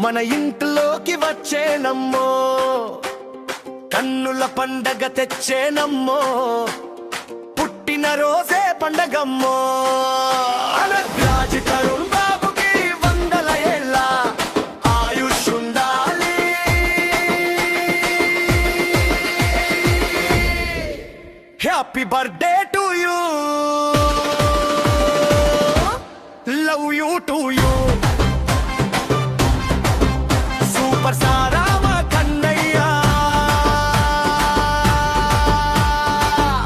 మన ఇంట్లోకి వచ్చేనమ్మో, కన్నుల పండగ తెచ్చేనమ్మో, పుట్టిన రోజే పండగమ్మో. రాజు తరుణ్ బాబుకి 100 ఏళ్ళ ఆయుష్ ఉండాలి. Happy birthday to you, love you to you. Super star మా కన్నయ్య,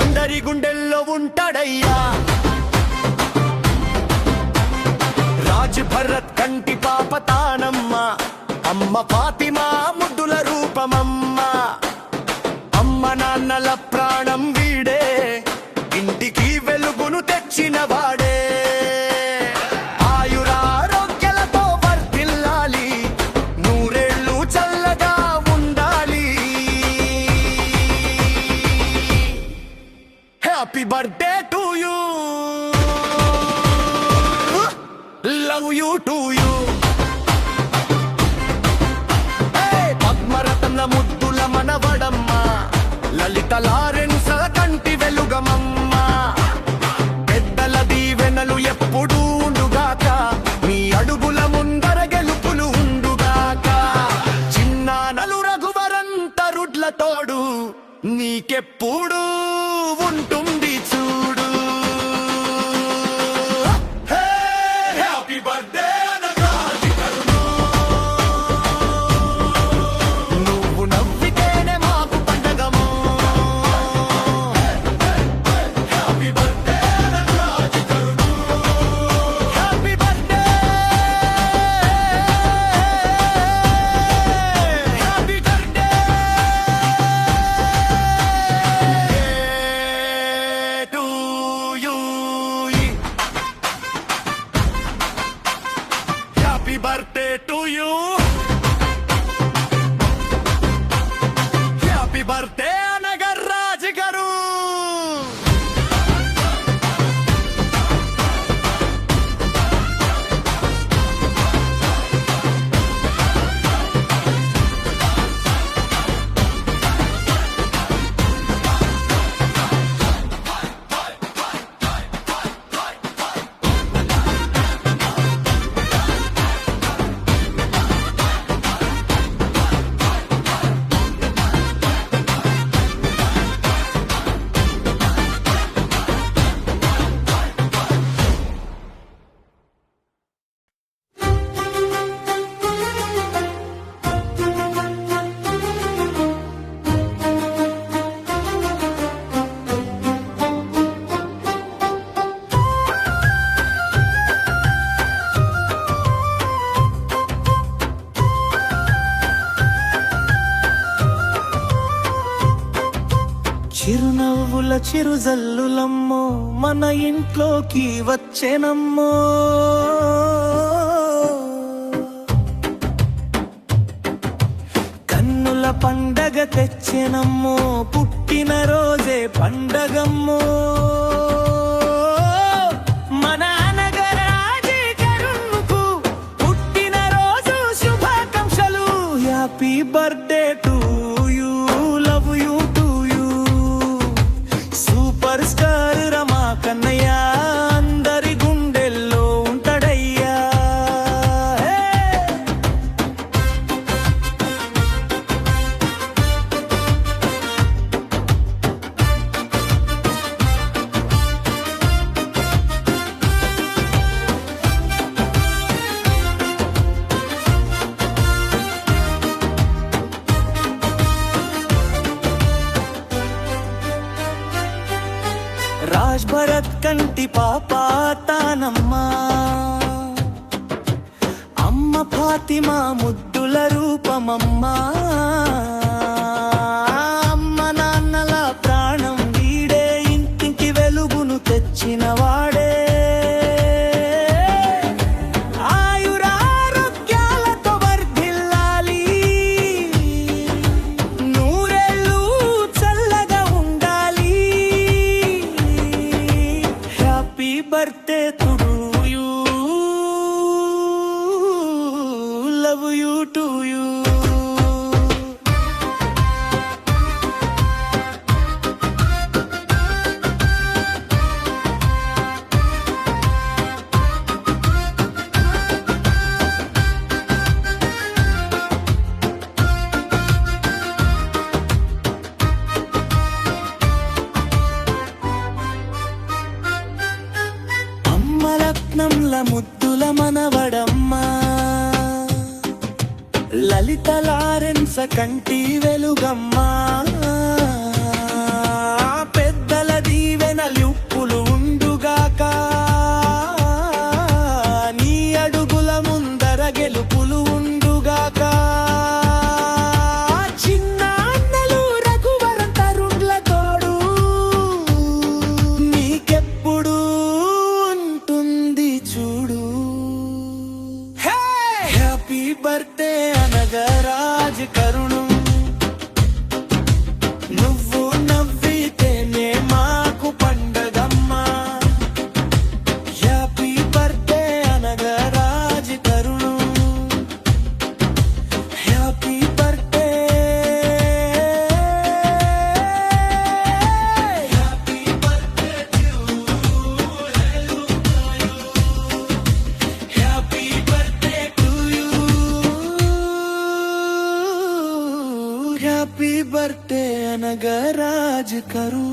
అందరి గుండెల్లో ఉంటాడయ్యా. రాజ్ భరత్ కంటి పాప తానమ్మ, అమ్మ ఫాతిమా ముద్దుల రూపమమ్మ. అమ్మ నాన్నల ప్రాణం వీడే, ఇంటికి వెలుగును తెచ్చిన వాడే. ఆయురారోగ్యాలతో వర్ధిల్లాలి, నూరేళ్ళు చల్లగా ఉండాలి. Happy birthday to you, love you to you. Padmaratna ముద్దుల మనవడమ్మ, లలిత లారెన్స్ కంటి వెలుగమమ్మ. పెద్దల దీవెనలు ఎప్పుడూ ఉండుగాక, మీ అడుగుల ముందర గెలుపులు ఉండుగాక. చిన్నానలు రఘువరంతరుడ్ల తోడు నీకెప్పుడు ఉంటుంది చూడు. హ్యాపీ బర్త్డే నువ్వు నవ్వితేనే మాకు పండగమో. Happy birthday happy birthday happy birthday to you. Happy birthday to you, happy birthday Anagarraju గారు. చిరునవ్వుల చిరుజల్లులమ్మో, మన ఇంట్లోకి వచ్చేనమ్మో. కన్నుల పండగ తెచ్చెనమ్మో, పుట్టిన రోజే పండగమ్మో. మన అనగరాజు కరుణ్కు పుట్టిన రోజు శుభాకాంక్షలు. Happy birthday to you, love you to you. Super star రమా కన్నయ్య, అందరి గుండెల్లో ఉంటాడయ్యా. రాజ్ భరత్ కంటి పాప తానమ్మా, అమ్మ ఫాతిమా ముద్దుల రూపమమ్మా. అమ్మ నాన్నల ప్రాణం వీడే, ఇంటికి వెలుగును తెచ్చిన వాడే. ఆయురారోగ్యాలతో వర్ధిల్లాలి, నూరేళ్ళు చల్లగా ఉండాలి. Happy birthday to you, love you ముద్దుల మనవడమ్మా లలిత లారెన్స్ కంటి వెలుగమ్మా పెద్దల దీవెనలుప్పులు ఉండుగాక నీ అడుగుల ముందర గెలుపులు ఉండుగాక చిన్న అన్నలు రఘువరన్ తరుణ్ల తోడు నీకెప్పుడు ఉంటుంది చూడు హ్యాపీ బర్త్డే అనగరాజ్ కరుణు నువ్వు నవ్వితేనే మాకు పండగమ్మా happy birthday Anagaraj Karun happy birthday happy birthday happy birthday to you happy birthday Anagaraj కరు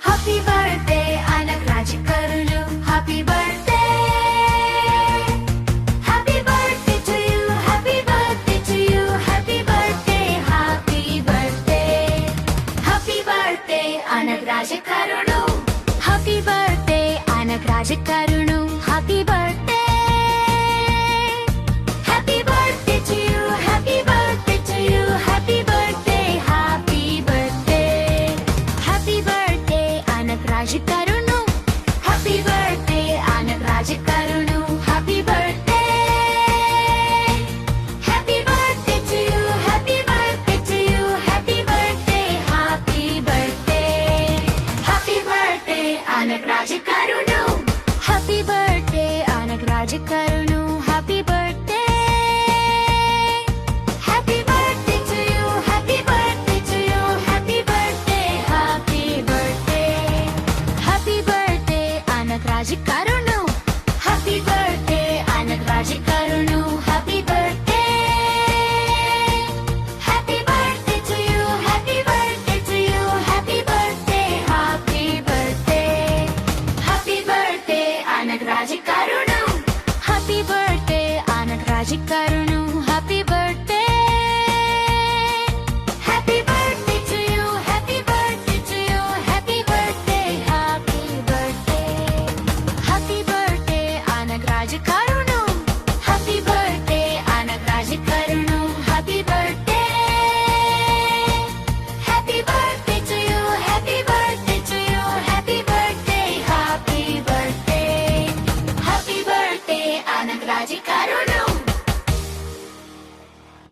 Happy birthday, Anagraj Karulu. Happy birthday. Happy birthday to you. Happy birthday to you. Happy birthday. Happy birthday. Happy birthday, Anagraj Karulu. Happy birthday, Anagraj Karulu. Happy birthday. Happy birthday to you. Happy birthday to you. Happy birthday. Happy birthday. Happy birthday, Anagraj Karunu. Happy birthday, Anagraj Karunu. Happy birthday. Happy birthday to you. Happy birthday to you. Happy birthday. Happy birthday. Happy birthday, Anagraj Karunu. Happy birthday, Anagraj Karunu.